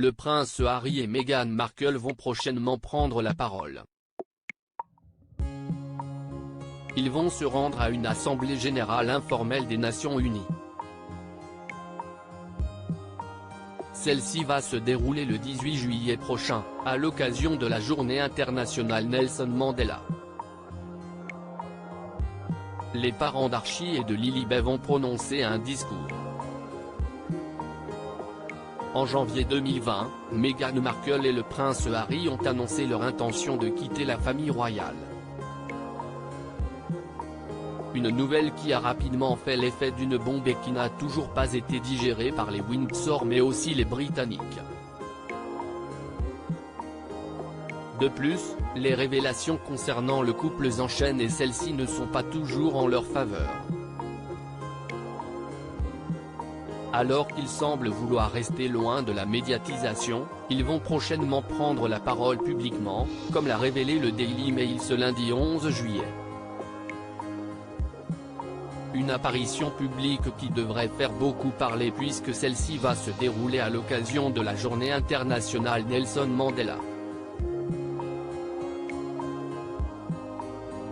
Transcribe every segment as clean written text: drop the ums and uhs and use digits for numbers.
le prince Harry et Meghan Markle vont prochainement prendre la parole. Ils vont se rendre à une assemblée générale informelle des Nations Unies. Celle-ci va se dérouler le 18 juillet prochain, à l'occasion de la Journée internationale Nelson Mandela. Les parents d'Archie et de Lilibet vont prononcer un discours. En janvier 2020, Meghan Markle et le prince Harry ont annoncé leur intention de quitter la famille royale. Une nouvelle qui a rapidement fait l'effet d'une bombe et qui n'a toujours pas été digérée par les Windsor mais aussi les Britanniques. De plus, les révélations concernant le couple s'enchaînent et celles-ci ne sont pas toujours en leur faveur. Alors qu'ils semblent vouloir rester loin de la médiatisation, ils vont prochainement prendre la parole publiquement, comme l'a révélé le Daily Mail ce lundi 11 juillet. Une apparition publique qui devrait faire beaucoup parler puisque celle-ci va se dérouler à l'occasion de la Journée internationale Nelson Mandela.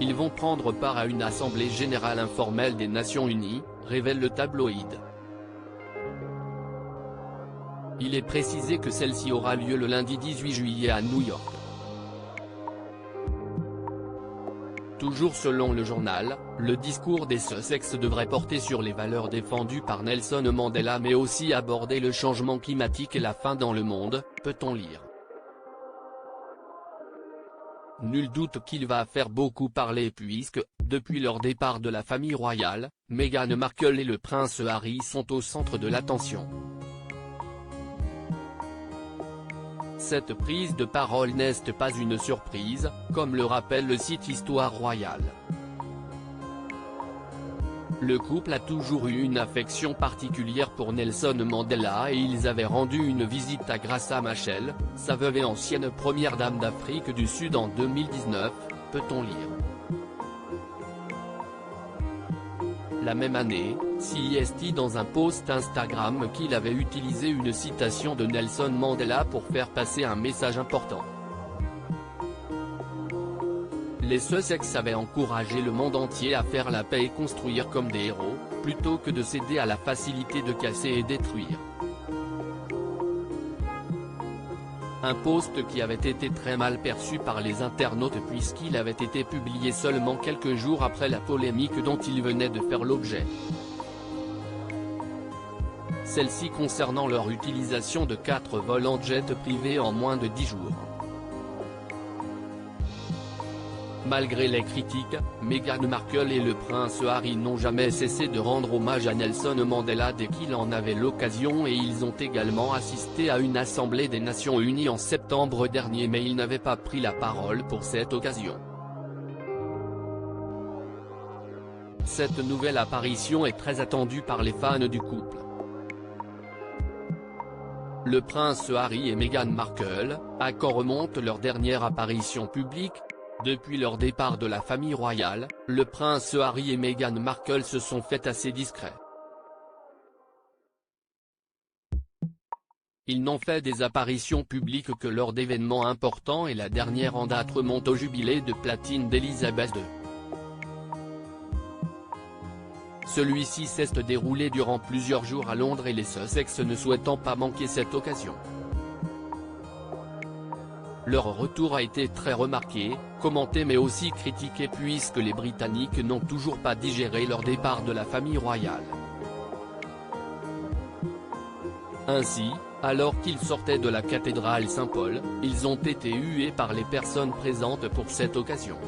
Ils vont prendre part à une assemblée générale informelle des Nations Unies, révèle le tabloïd. Il est précisé que celle-ci aura lieu le lundi 18 juillet à New York. Toujours selon le journal, le discours des Sussex devrait porter sur les valeurs défendues par Nelson Mandela mais aussi aborder le changement climatique et la faim dans le monde, peut-on lire. Nul doute qu'il va faire beaucoup parler puisque, depuis leur départ de la famille royale, Meghan Markle et le prince Harry sont au centre de l'attention. Cette prise de parole n'est pas une surprise, comme le rappelle le site Histoire Royale. Le couple a toujours eu une affection particulière pour Nelson Mandela et ils avaient rendu une visite à Graça Machel, sa veuve et ancienne première dame d'Afrique du Sud en 2019, peut-on lire. La même année, CIST dans un post Instagram qu'il avait utilisé une citation de Nelson Mandela pour faire passer un message important. Les Sussex avaient encouragé le monde entier à faire la paix et construire comme des héros, plutôt que de céder à la facilité de casser et détruire. Un post qui avait été très mal perçu par les internautes puisqu'il avait été publié seulement quelques jours après la polémique dont il venait de faire l'objet. Celle-ci concernant leur utilisation de 4 vols en jet privé en moins de 10 jours. Malgré les critiques, Meghan Markle et le prince Harry n'ont jamais cessé de rendre hommage à Nelson Mandela dès qu'il en avait l'occasion et ils ont également assisté à une assemblée des Nations Unies en septembre dernier mais ils n'avaient pas pris la parole pour cette occasion. Cette nouvelle apparition est très attendue par les fans du couple. Le prince Harry et Meghan Markle, à quand remonte leur dernière apparition publique? Depuis leur départ de la famille royale, le prince Harry et Meghan Markle se sont fait assez discrets. Ils n'ont fait des apparitions publiques que lors d'événements importants et la dernière en date remonte au jubilé de platine d'Elisabeth II. Celui-ci s'est déroulé durant plusieurs jours à Londres et les Sussex ne souhaitant pas manquer cette occasion. Leur retour a été très remarqué, commenté mais aussi critiqué puisque les Britanniques n'ont toujours pas digéré leur départ de la famille royale. Ainsi, alors qu'ils sortaient de la cathédrale Saint-Paul, ils ont été hués par les personnes présentes pour cette occasion.